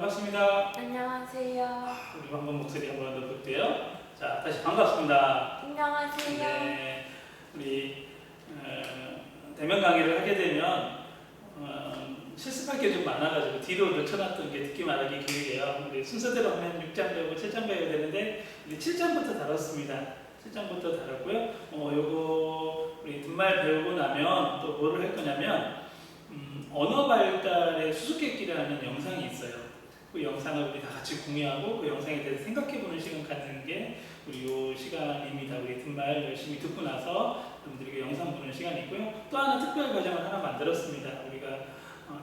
반갑습니다. 안녕하세요. 우리 한번 목소리 한번 더 볼게요. 자, 다시 반갑습니다. 안녕하세요. 네, 우리 대면 강의를 하게 되면 실습할 게 좀 많아가지고 뒤로 늦춰놨던 게 듣기 말하기 교육이에요. 우리 순서대로 하면 6장 배우고 7장 배워야 되는데 우리 7장부터 다뤘습니다. 7장부터 다뤘고요. 요거 우리 뒷말 배우고 나면 또 뭐를 할 거냐면 언어 발달의 수수께끼라는 영상이 있어요. 그 영상을 우리 다 같이 공유하고 그 영상에 대해서 생각해보는 시간 갖는 게 우리 요 시간입니다. 우리 뒷말 열심히 듣고 나서 여러분들에게 영상 보는 시간이 있고요. 또 하나 특별 과정을 하나 만들었습니다. 우리가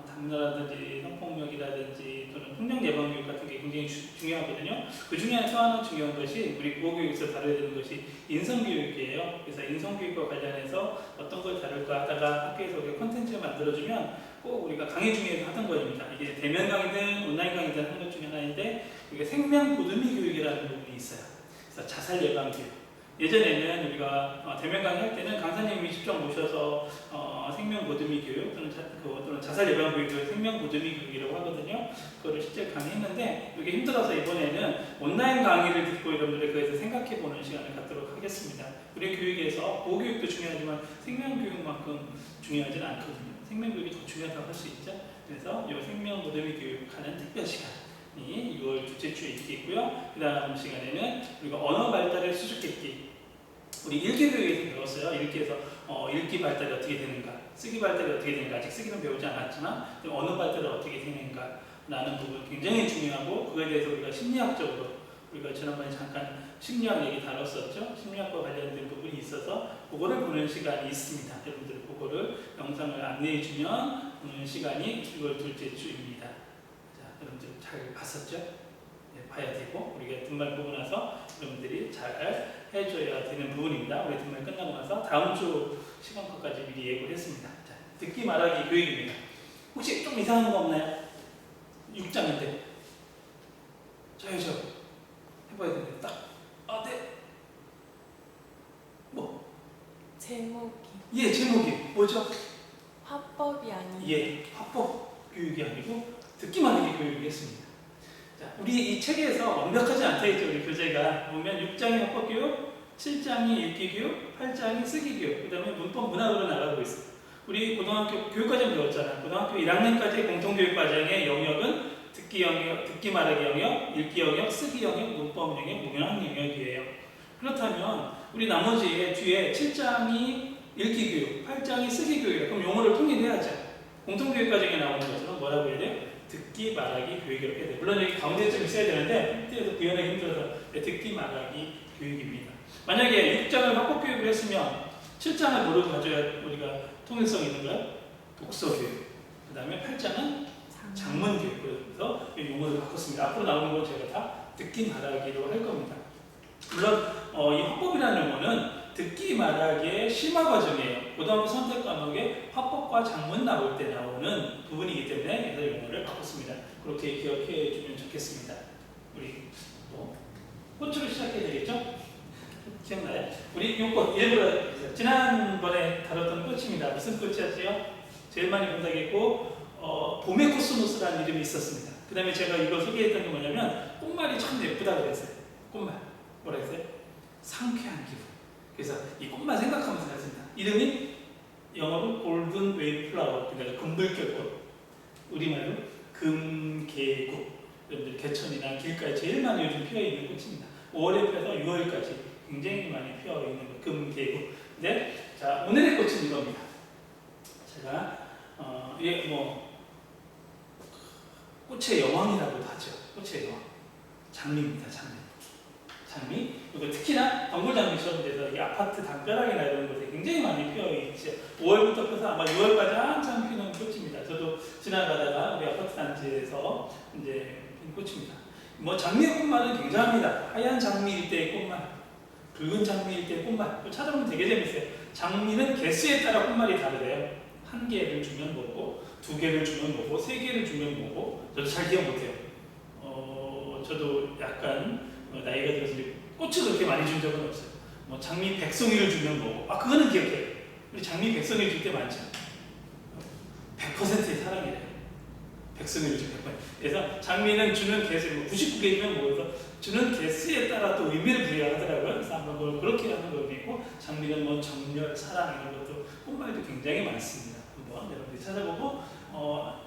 담화라든지 성폭력이라든지 또는 폭력 예방 교육 같은 게 굉장히 중요하거든요. 그 중에 또 하나 중요한 것이 우리 국어교육에서 다뤄야 되는 것이 인성교육이에요. 그래서 인성교육과 관련해서 어떤 걸 다룰까 하다가 학교에서 우리가 콘텐츠를 만들어주면 꼭 우리가 강의 중에서 하던 거입니다. 이게 대면 강의든 온라인 강의든 하는 것 중에 하나인데 우리가 생명 보듬이 교육이라는 부분이 있어요. 그래서 자살 예방 교육. 예전에는 우리가 대면 강의할 때는 강사님이 직접 모셔서 생명 보듬이 교육 또는 자살 예방 교육을 생명 보듬이 교육이라고 하거든요. 그거를 실제 강의했는데 이게 힘들어서 이번에는 온라인 강의를 듣고 여러분들이 그래서 생각해보는 시간을 갖도록 하겠습니다. 우리 교육에서 보호교육도 중요하지만 생명교육만큼 중요하지는 않거든요. 생명교육이 더 중요하다고 할 수 있죠. 그래서 이 생명 보듬이 교육하는 특별 시간이 6월 둘째 주에 있겠고요. 그 다음 시간에는 우리가 언어 발달의 수수께끼 우리 읽기 교육에서 배웠어요. 읽기에서 읽기 발달이 어떻게 되는가, 쓰기 발달이 어떻게 되는가, 아직 쓰기는 배우지 않았지만 언어 발달이 어떻게 되는가 라는 부분 굉장히 중요하고 그거에 대해서 우리가 심리학적으로 우리가 지난번에 잠깐 심리학 얘기 다뤘었죠. 심리학과 관련된 부분이 있어서 그거를 보는 시간이 있습니다. 여러분들 그거를 영상을 안내해 주면 보는 시간이 6월 둘째 주입니다. 자, 여러분들 잘 봤었죠? 네, 봐야 되고 우리가 뒷말 보고 나서 여러분들이 잘 해줘야 되는 부분입니다. 우리 뒷말 끝나고 나서 다음 주 시간 것까지 미리 예고를 했습니다. 자, 듣기 말하기 교육입니다. 혹시 좀 이상한 거 없나요? 6장인데 저요 해봐야 되는데 딱 네. 뭐? 제목이 제목이 뭐죠? 화법이 아니에요. 화법 교육이 아니고 듣기만 하기 교육이었습니다. 자, 우리 이 책에서 완벽하지 않다 했죠. 우리 교재가 보면 6장이 화법 교육, 7장이 읽기 교육, 8장이 쓰기 교육, 그 다음에 문법 문학으로 나가고 있어요. 우리 고등학교 교육과정 배웠잖아요. 고등학교 1학년까지 공통교육과정의 영역은 듣기 영역, 듣기 말하기 영역, 읽기 영역, 쓰기 영역, 문법 영역, 문학 영역이에요. 그렇다면 우리 나머지 뒤에 7장이 읽기 교육, 8장이 쓰기 교육이에요. 그럼 용어를 통일해야죠. 공통교육과정에 나오는 것처럼 뭐라고 해야 돼요? 듣기 말하기 교육 이렇게 돼요. 물론 여기 가운데 좀 있어야 되는데 그때도 구현하기 힘들어서 듣기 말하기 교육입니다. 만약에 6장을 학법교육을 했으면 7장을 뭐로 가져야 우리가 통일성 있는 거야? 독서교육. 그 다음에 8장은 장문교육. 그래서 용어를 바꿨습니다. 앞으로 나오는 건 제가 다 듣기 말하기로 할 겁니다. 물론 이 화법이라는 용어는 듣기 말하기의 심화 과정이에요. 고등학교 선택 과목에 화법과 장문 나올 때 나오는 부분이기 때문에 그래서 용어를 바꿨습니다. 그렇게 기억해 주면 좋겠습니다. 우리 또 꽃으로 시작해야 되겠죠? 기억나요? 우리 요꽃 일부러 지난번에 다뤘던 꽃입니다. 무슨 꽃이었지요? 제일 많이 본다겠고 봄의 코스모스라는 이름이 있었습니다. 그 다음에 제가 이걸 소개했던 게 뭐냐면 꽃말이 참 예쁘다고 그랬어요. 꽃말 뭐라 했어요? 상쾌한 기분. 그래서 이 꽃만 생각하면서 했습니다. 이름이 영어로 골든 웨이 플라워, 그러니까 금불결꽃, 우리말로 금계국. 여러분들 개천이나 길가에 제일 많이 요즘 피어 있는 꽃입니다. 5월에 피어서 6월까지 굉장히 많이 피어 있는 것, 금계국. 네, 자 오늘의 꽃은 이겁니다. 제가 이게 꽃의 여왕이라고도 하죠. 꽃의 여왕, 장미입니다. 장미. 그리고 특히나 덩굴장미처럼 돼서 이 아파트 담벼락이나 이런 곳에 굉장히 많이 피어 있죠. 5월부터 펴서 아마 6월까지 한참 피는 꽃입니다. 저도 지나가다가 우리 아파트 단지에서 이제 핀 꽃입니다. 장미의 꽃말은 굉장합니다. 하얀 장미일 때의 꽃말, 붉은 장미일 때의 꽃말. 찾아보면 되게 재밌어요. 장미는 개수에 따라 꽃말이 다르대요. 1개를 주면 뭐고, 2개를 주면 뭐고, 3개를 주면 뭐고. 저도 잘 기억 못해요. 저도 약간 나이가 들어서 꽃을 그렇게 많이 준 적은 없어요. 장미 백송이를 주면 뭐고, 그거는 기억해요. 우리 장미 백송이 줄 때 많죠. 100%의 사랑이래요. 백승을 주 100번. 그래서 장미는 주는 개수, 99개이면 뭐여서 주는 개수에 따라 또 의미를 부여하더라고요. 그래서 한번 그걸 그렇게 하는 것도 있고, 장미는 뭐 정열, 사랑 이런 것도 꽃말도 굉장히 많습니다. 한번 여러분들이 찾아보고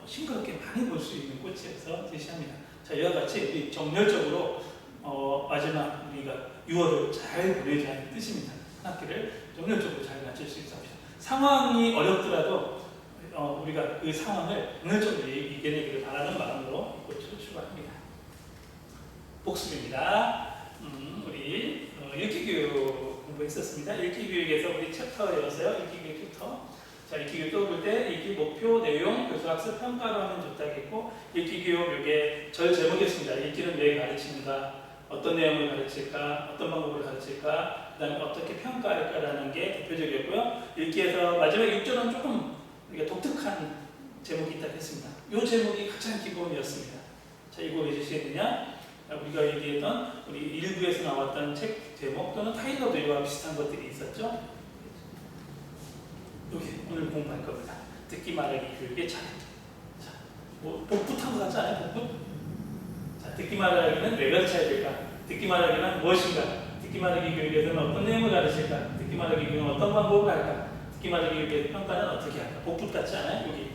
싱그럽게 많이 볼 수 있는 꽃이어서 제시합니다. 자, 이와 같이 우리 정열적으로 마지막 우리가 6월을 잘 보내자 하는 뜻입니다. 한 학기를 정열적으로 잘 마칠 수 있습니다. 상황이 어렵더라도 우리가 그 상황을 정열적으로 이겨내기를 바라는 마음으로 꽃으로 출발합니다. 복습입니다. 우리 읽기교육 공부했었습니다. 읽기교육에서 우리 챕터였어요. 읽기교육 챕터. 자, 읽기교육 떠볼 때 읽기 목표, 내용, 교수학습, 평가로 하면 좋다겠고, 읽기교육 이게 절 제목이었습니다. 읽기는 왜 가르치는가, 어떤 내용을 가르칠까, 어떤 방법을 가르칠까, 그 다음에 어떻게 평가할까라는 게 대표적이었고요. 읽기에서 마지막 6절은 조금 우리가 독특한 제목이 있다 했습니다. 이 제목이 가장 기본이었습니다. 자, 이거 왜 제시했느냐? 우리가 얘기했던 우리 1부에서 나왔던 책 제목 또는 타이틀도 이와 비슷한 것들이 있었죠. 여기 오늘 공부할 겁니다. 듣기 말하기 교육의 차례. 자, 뭐 복붙한 것 같지 않아요? 복붙? 자, 듣기 말하기는 왜 가르쳐야 될까? 듣기 말하기는 무엇인가? 듣기 말하기 교육에서는 어떤 내용을 가르칠까? 듣기 말하기 교육은 어떤 방법을 할까? 듣기 말하기 교육의 평가는 어떻게 할까? 복붙 같지 않아요? 여기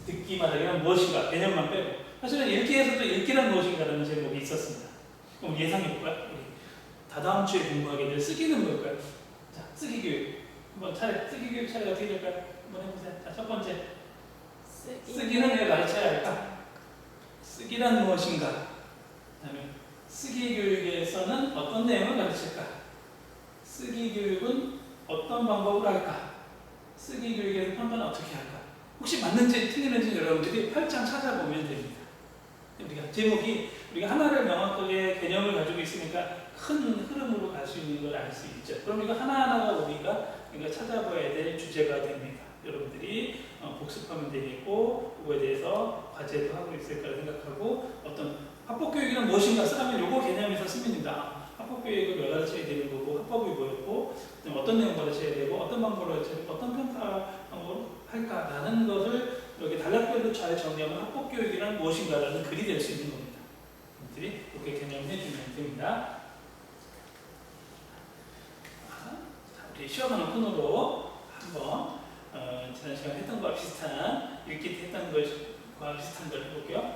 듣기 말하기는 무엇인가? 개념만 빼고. 사실은 읽기에서도 읽기란 무엇인가라는 제목이 있었습니다. 그럼 예상해 볼까요? 다다음 주에 공부하게 될 쓰기는 뭘까요? 자, 쓰기 교육. 한번 쓰기 교육 차례가 어떻게 될까요? 한번 해보세요. 자, 첫 번째. 쓰기는 왜 가르쳐야 할까? 쓰기란 무엇인가? 그다음에 쓰기 교육에서는 어떤 내용을 가르칠까? 쓰기 교육은 어떤 방법을 할까? 쓰기 교육에서 평가는 어떻게 할까? 혹시 맞는지 틀리는지 여러분들이 8장 찾아보면 됩니다. 제목이 우리가 하나를 명확하게 개념을 가지고 있으니까 큰 흐름으로 갈 수 있는 걸 알 수 있죠. 그럼 이거 하나하나가 우리가 찾아봐야 될 주제가 됩니다. 여러분들이 복습하면 되겠고, 그거에 대해서 과제도 하고 있을 거라 생각하고, 어떤 합법교육이란 무엇인가 쓰라면 요거 개념에서 쓰면 됩니다. 합법교육을 왜 가르쳐야 되는 거고, 합법이 뭐였고, 어떤 내용 가르쳐야 되고, 어떤 방법으로 가르쳐야 되고, 어떤 평가 방법을 할까라는 것을 여기 단락별로 잘 정리하면 합법교육이란 무엇인가라는 글이 될 수 있는 겁니다. 여러분들이 이렇게 개념해 주면 됩니다. 우리 시험하는 코너로 한번 지난 시간에 했던 것과 비슷한, 읽기 했던 것과 비슷한 걸 해볼게요.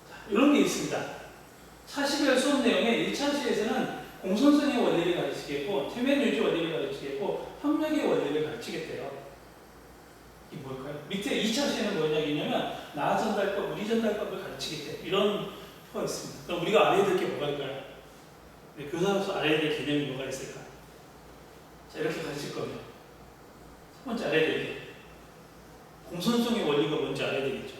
자, 이런 게 있습니다. 차시별 수업 내용에 1차 시에서는 공손성의 원리를 가르치겠고, 체면 유지 원리를 가르치겠고, 협력의 원리를 가르치겠대요. 이게 뭘까요? 밑에 2차 시에는 뭐냐면 나 전달법, 우리 전달법을 가르치겠대. 이런 표가 있습니다. 그럼 우리가 알아야 될 게 뭐가 있을까요? 교사로서 알아야 될 개념이 뭐가 있을까? 자, 이렇게 가르칠 거면 첫 번째 알아야 될 게 공손성의 원리가 뭔지 알아야 되겠죠.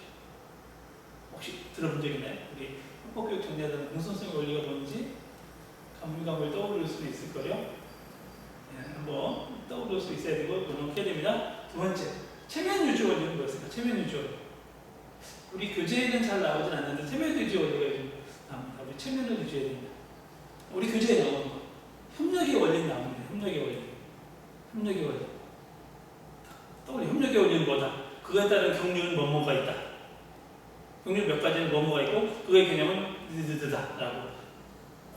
혹시 들어본 적 있나요? 우리 합법교육 정리하던 공손성의 원리가 뭔지 가물가물 떠오를 수 있을 거예요. 네, 한번 떠오를 수 있어야 되고 노력해야 됩니다. 두 번째, 체면 유지 원리는 뭐였을까? 체면 유지 원리. 우리 교재에는 잘 나오진 않는데 체면 유지 원리가 좀 나옵니다. 우리 체면을 유지해야 됩니다. 우리 교재에 나오는 거. 협력의 원리는 나옵니다. 협력의 원리. 협력의 원리. 떠올려. 협력의 원리는 뭐다? 그거에 따른 경륜은 뭐뭐가 있다. 경륜 몇 가지는 뭐뭐가 있고 그거의 개념은 드드드다라고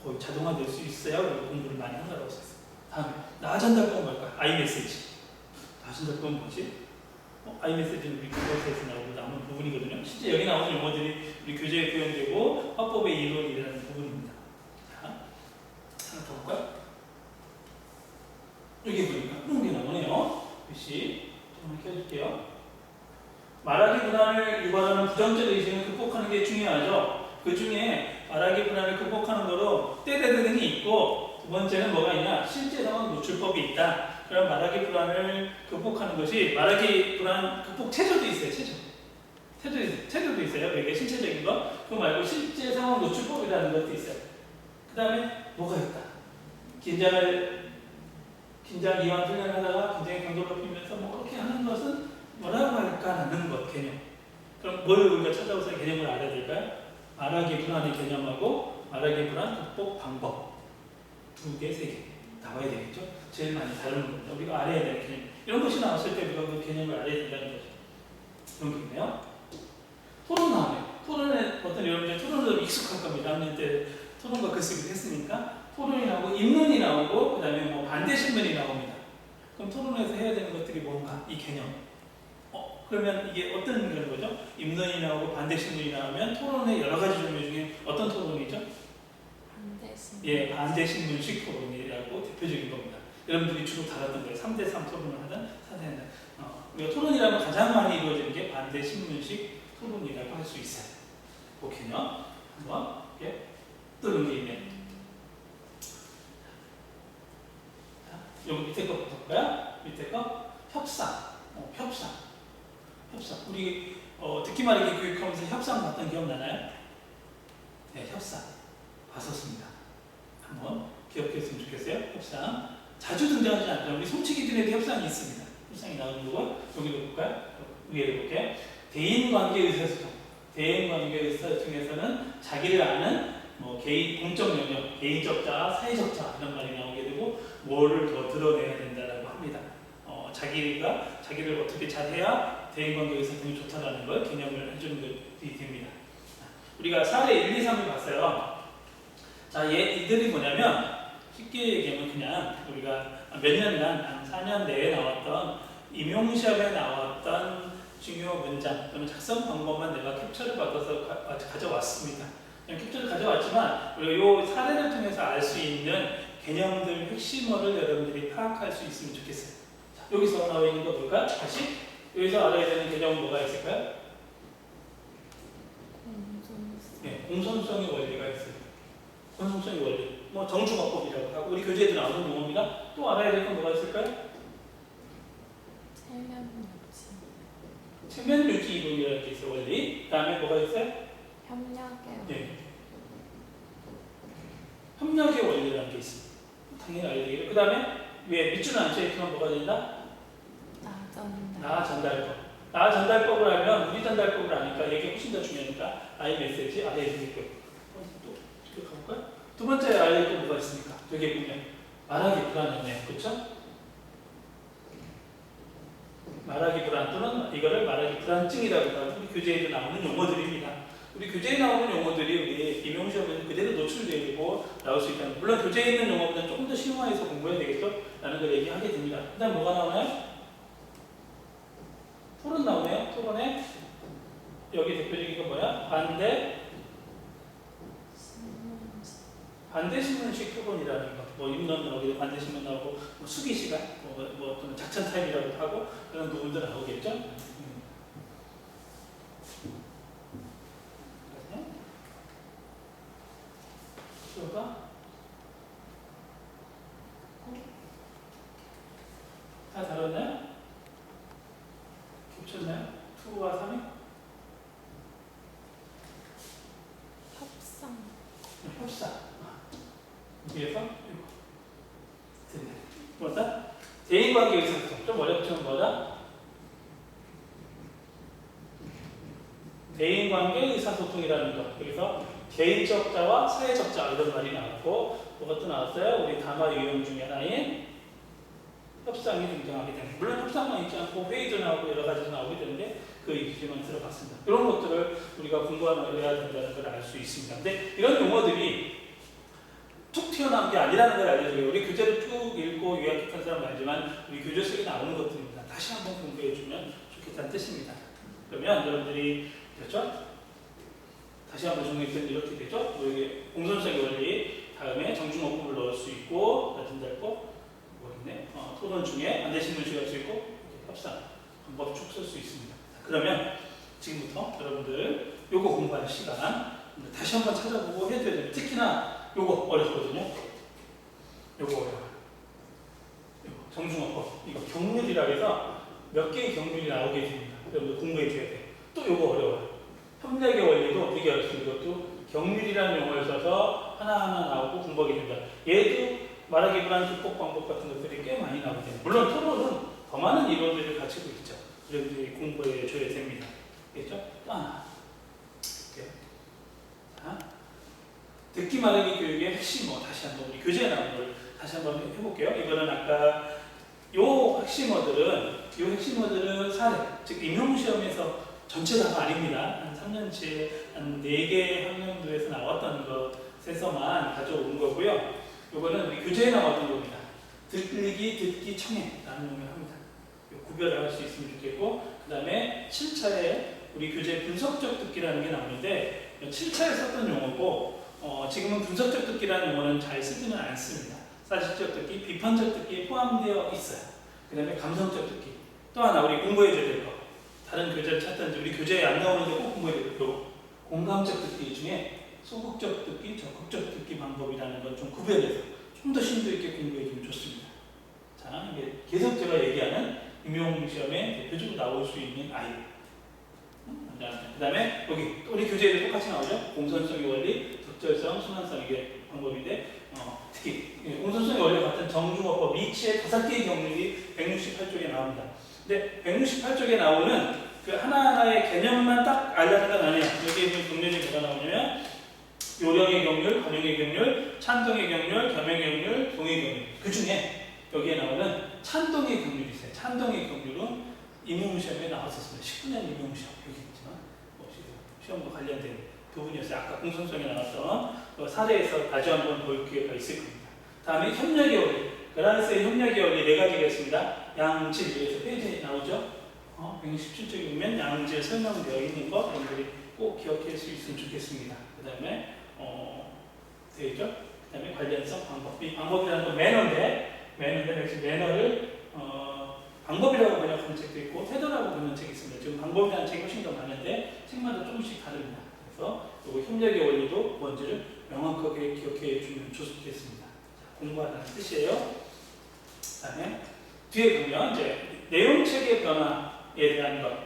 거의 자동화될 수 있어야 우리가 공부를 많이 한다고 했어요. 다음에 나전달법은 뭘까? 아이메시지. 나전달법은 뭐지? 아이메시지는 우리 교과서에서 나오는 부분이거든요. 실제 여기 나오는 용어들이 우리 교재에 구현되고 화법의 이론이라는 부분입니다. 자, 하나 더 볼까요? 여기 보니까 그런 게 나오네요. 글씨 좀 켜줄게요. 말하기 불안을 유발하는 부정적 의식을 극복하는 게 중요하죠. 그 중에 말하기 불안을 극복하는 거로 떼대등이 있고, 두 번째는 뭐가 있냐? 실제 상황 노출법이 있다. 그럼 말하기 불안을 극복하는 것이 말하기 불안 극복 체조도 있어요. 체조도 있어요. 이게 신체적인 거. 그거 말고 실제 상황 노출법이라는 것도 있어요. 그 다음에 뭐가 있다? 긴장 이완 훈련을 하다가 굉장히 강도를 높이면서 뭐 그렇게 하는 것은 뭐라고 할까라는 것 개념. 그럼 뭘 우리가 찾아서 개념을 알아야 될까요? 말하기 불안의 개념하고 말하기 불안 극복 방법 2개, 3개 나와야 되겠죠? 제일 많이 다루는 겁니다. 우리가 알아야 될 개념. 이런 것이 나왔을 때 우리가 그 개념을 알아야 된다는 거죠. 그런 게 있네요. 토론 나와요. 토론에 어떤 여러분들 토론도 익숙할 겁니다. 학년 때 토론과 글쓰기를 했으니까 토론이 나오고 입론이 나오고 그다음에 뭐 반대 신문이 나옵니다. 그럼 토론에서 해야 되는 것들이 뭔가 이 개념. 그러면 이게 어떤 그런 거죠? 입론이 나오고 반대 신문이 나오면 토론의 여러 가지 종류 중에 어떤 토론이죠? 반대 신문. 예, 반대 신문식 토론이라고 대표적인 겁니다. 여러분들이 주로 다뤘던 거예요. 3대3 토론을 하든 4대4. 우리가 토론이라면 가장 많이 이루어지는 게 반대 신문식 토론이라고 할 수 있어요. 그 개념 한번 이렇게 뜨는 게 있네요. 자, 여기 밑에 거부터 볼까요? 밑에 거 협상. 협상. 우리 듣기만 하게 교육하면서 협상 봤던 기억 나나요? 네, 협상 봤었습니다. 한번 기억했으면 좋겠어요. 협상 자주 등장하지 않죠. 우리 송치기들에도 협상이 있습니다. 협상이 나오는 거고 여기도 볼까요? 위에 볼게요. 대인관계 의사소통. 대인관계 의사소통에서는 자기를 아는 개인 공적 영역, 개인적 자, 사회적 자 이런 말이 나오게 되고 뭐를 더 드러내야 된다라고 합니다. 자기를 어떻게 잘해야 대인관계 의사소통이 좋다라는 걸 개념을 해주는 것이 됩니다. 우리가 사례 1, 2, 3을 봤어요. 자, 이들이 뭐냐면 쉽게 얘기하면 그냥 우리가 몇 년간 한 4년 내에 나왔던 임용시험에 나왔던 중요 문장 또는 작성 방법만 내가 캡처를 받아서 가져왔습니다. 그냥 캡처를 가져왔지만 우리가 이 사례를 통해서 알 수 있는 개념들 핵심어를 여러분들이 파악할 수 있으면 좋겠어요. 자, 여기서 나와 있는 거 볼까요? 다시 여기서 알아야 되는 개념은 뭐가 있을까요? 네, 공손성의 원리가 있어요. 공손성의 원리. 정중어법이라고 하고 우리 교재에도 나오는 용어입니다. 또 알아야 될 건 뭐가 있을까요? 체면 유지 이론이라는 게 있어요. 원리. 그다음에 뭐가 있어요? 협력의 네. 협력의 원리라는 게 있습니다. 당연히 알아야 되겠죠. 그다음에 왜 밑줄은 안 쳐있지만 뭐가 된다? 나전달법. 나전달법을 알면 우리 전달법을 아니까 이게 훨씬 더 중요하니까 아이 메시지 알아야 되겠고요. 또 이렇게 가볼까요? 두 번째 알아야 될 게 뭐가 있습니까? 여기 보면 말하기 불안이네요. 그렇죠? 말하기 불안 또는 이거를 말하기 불안증이라고 하고 우리 교재에도 나오는 용어들입니다. 우리 교재에 나오는 용어들이 우리 임용시험에서 그대로 노출되고 나올 수 있다는, 물론 교재에 있는 용어보다는 조금 더 심화해서 공부해야 되겠죠? 라는 걸 얘기하게 됩니다. 그 다음 뭐가 나오나요? 토론 나오네요. 토론에 여기 대표적인 건 뭐야? 반대신문식 토론이라는 거. 입론 나오기도 반대신문 나오고 수기 시간, 또는 작전 타임이라고 하고 그런 부분들 나오겠죠? 다 다뤘나요? 겹쳤나요? 2와 3이? 협상. 여기에서 됐네. 뭐다? 대인관계 의사소통. 좀 어렵지만 뭐다? 대인관계 의사소통이라는 것. 여기서 개인적 자와 사회적 자 이런 말이 나왔고 뭐가 또 나왔어요? 우리 단어 유형 중에 하나인 협상이 등장하게 됩니다. 물론 협상만 있지 않고 회의도 나오고 여러 가지도 나오게 되는데 그 이슈만 들어봤습니다. 이런 것들을 우리가 공부해야 된다는 걸 알 수 있습니다. 근데 이런 용어들이 툭 튀어나온 게 아니라는 걸 알려줘요. 우리 교재를 쭉 읽고 요약한 사람 알지만 우리 교재 속에 나오는 것들입니다. 다시 한번 공부해주면 좋겠다는 뜻입니다. 그러면 여러분들이 됐죠? 다시 한번 정리해주면 이렇게 되죠? 여기 공손성의 원리, 다음에 정중어법을 넣을 수 있고 나전달법, 토론 중에 반대신문식 할 수 있고 협상 방법 쭉 쓸 수 있습니다. 그러면 지금부터 여러분들 요거 공부하는 시간 다시 한번 찾아보고 해줘야 돼요. 특히나 요거 어렵거든요. 요거 어려워요. 정중어법 이거 경률이라 해서 몇 개의 경률이 나오게 됩니다. 여러분들 공부해줘야 돼요. 또 요거 어려워요. 협력의 원리도 되게 어렵습니다. 이것도 경률이라는 용어를 써서 하나하나 나오고 공부하게 됩니다. 얘도 말하기 불안 기법 방법 같은 것들이 꽤 많이 나오게 됩니다. 물론 토론은 더 많은 이론들을 가지고 있죠. 여러분들이 공부해 줘야 됩니다. 알겠죠? 또 하나. 자, 듣기 말하기 교육의 핵심어 다시 한번 우리 교재에 나온 걸 다시 한번 해볼게요. 이거는 아까 요 핵심어들은 사례, 즉 임용시험에서 전체 다가 아닙니다. 한 3년치에 한 4개 학년도에서 나왔던 것에서만 가져온 거고요. 이거는 우리 교재에 나왔던 겁니다. 들리기, 듣기, 청해라는 용어를 합니다. 구별을 할 수 있으면 좋겠고, 그 다음에 7차에 우리 교재 분석적 듣기라는 게 나오는데 7차에 썼던 용어고 지금은 분석적 듣기라는 용어는 잘 쓰지는 않습니다. 사실적 듣기, 비판적 듣기에 포함되어 있어요. 그 다음에 감성적 듣기. 또 하나 우리 공부해줘야 될 거. 다른 교재를 찾든지 우리 교재에 안 나오는데 꼭 공부해야 될 거. 공감적 듣기 중에 소극적 듣기, 적극적 듣기 방법이라는 걸 좀 구별해서 좀 더 심도 있게 공부해주면 좋습니다. 자, 이게 계속 제가 얘기하는 임용시험에 대표적으로 나올 수 있는 아이. 그 다음에 여기 우리 교재에도 똑같이 나오죠. 공선성의 원리, 적절성, 순환성 이게 방법인데 특히 공선성의 원리와 같은 정중어법 리치의 5개의 경률이 168쪽에 나옵니다. 근데 168쪽에 나오는 그 하나하나의 개념만 딱 알려는 건 아니에요. 여기에 있는 경률이 뭐가 나오냐면 요령의 경률, 관용의 경률, 찬동의 경률, 겸용의 경률, 동의 경률. 그 중에 여기에 나오는 찬동의 경률이 있어요. 찬동의 경률은 임용시험에 나왔었습니다. 19년 임용시험 여기 있지만 시험과 관련된 부분이었어요. 아까 공선성에 나왔던 사례에서 다시 한번 볼 기회가 있을 겁니다. 다음에 협력의 원리. 그라스의 협력의 원리 4가지가 있습니다. 양질, 여기서 페이지 나오죠? 117쪽에 보면 양질 설명되어 있는 거 여러분들이 꼭 기억할 수 있으면 좋겠습니다. 그 다음에 되죠? 그 다음에 관련성, 방법. 이 방법이라는 건 매너인데 역시 매너를 방법이라고 번역하는 책도 있고 태도라고 보는 책이 있습니다. 지금 방법이라는 책이 훨씬 더 많은데 책마다 조금씩 다릅니다. 그래서 이 협력의 원리도 뭔지를 명확하게 기억해 주면 좋겠습니다. 공부하는 뜻이에요. 그다음에 뒤에 보면 이제 내용책의 변화에 대한 것,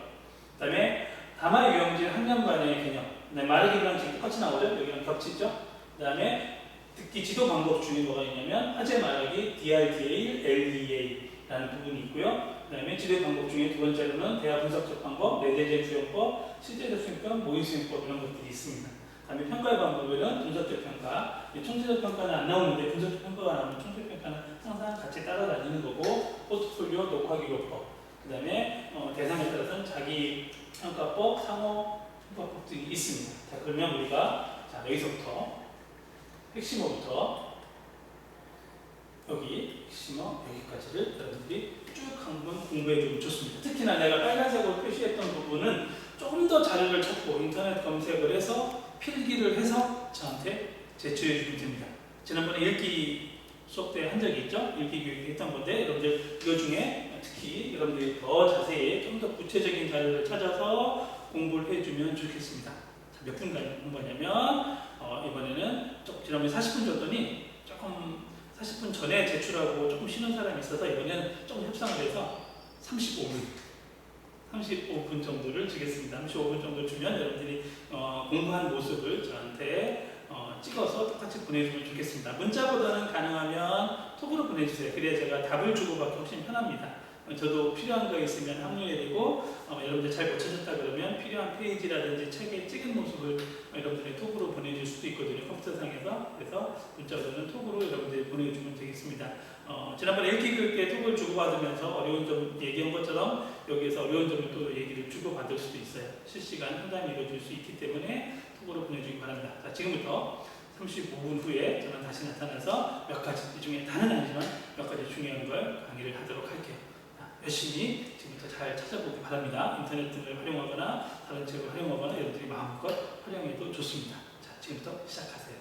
그다음에 담화 유형질 학년반의 개념, 말하기랑 지금 똑같이 나오죠. 여기랑 겹치죠. 그다음에 듣기 지도 방법 중에 뭐가 있냐면 화제 말하기, DRDA, LEA라는 부분이 있고요. 그 다음에 지도 방법 중에 두 번째로는 대화 분석적 방법, 내재적 수용법, 실제적 수용법, 모의 수용법 이런 것들이 있습니다. 그 다음에 평가의 방법에는 분석적 평가, 총체적 평가는 안 나오는데 분석적 평가가 나오면 총체적 평가는 항상 같이 따라다니는 거고, 포트폴리오 녹화 기록법, 그 다음에 대상에 따라서는 자기 평가법, 상호 평가법 등이 있습니다. 자, 그러면 우리가 여기서부터 핵심어부터 여기 핵심어 여기까지를 여러분들이 쭉 한번 공부해주면 좋습니다. 특히나 내가 빨간색으로 표시했던 부분은 조금 더 자료를 찾고 인터넷 검색을 해서 필기를 해서 저한테 제출해 주면 됩니다. 지난번에 읽기 수업 때 한 적이 있죠? 읽기 교육 했던 건데 여러분들 이거 중에 특히 여러분들이 더 자세히 좀 더 구체적인 자료를 찾아서 공부를 해주면 좋겠습니다. 몇 분간 공부하냐면 이번에는 지난번에 40분 줬더니 조금 40분 전에 제출하고 조금 쉬는 사람이 있어서 이번에는 좀 협상을 해서 35분 정도를 주겠습니다. 35분 정도 주면 여러분들이 공부한 모습을 저한테 찍어서 똑같이 보내주면 좋겠습니다. 문자보다는 가능하면 톡으로 보내주세요. 그래야 제가 답을 주고받기 훨씬 편합니다. 저도 필요한 거 있으면 합류해드리고 여러분들 잘 못 찾았다 그러면 필요한 페이지라든지 책에 찍은 모습을 여러분들이 톡으로 보내줄 수도 있거든요. 컴퓨터상에서. 그래서 문자로는 톡으로 여러분들이 보내주면 되겠습니다. 지난번에 읽기 교육 때 톡을 주고받으면서 어려운 점 얘기한 것처럼 여기에서 어려운 점을 또 얘기를 주고받을 수도 있어요. 실시간 상담이 이루어질 수 있기 때문에 톡으로 보내주기 바랍니다. 자, 지금부터 35분 후에 저는 다시 나타나서 몇 가지, 이 중에 다는 아니지만 몇 가지 중요한 걸 강의를 하도록 할게요. 열심히 지금부터 잘 찾아보기 바랍니다. 인터넷 등을 활용하거나 다른 책을 활용하거나 여러분들이 마음껏 활용해도 좋습니다. 자, 지금부터 시작하세요.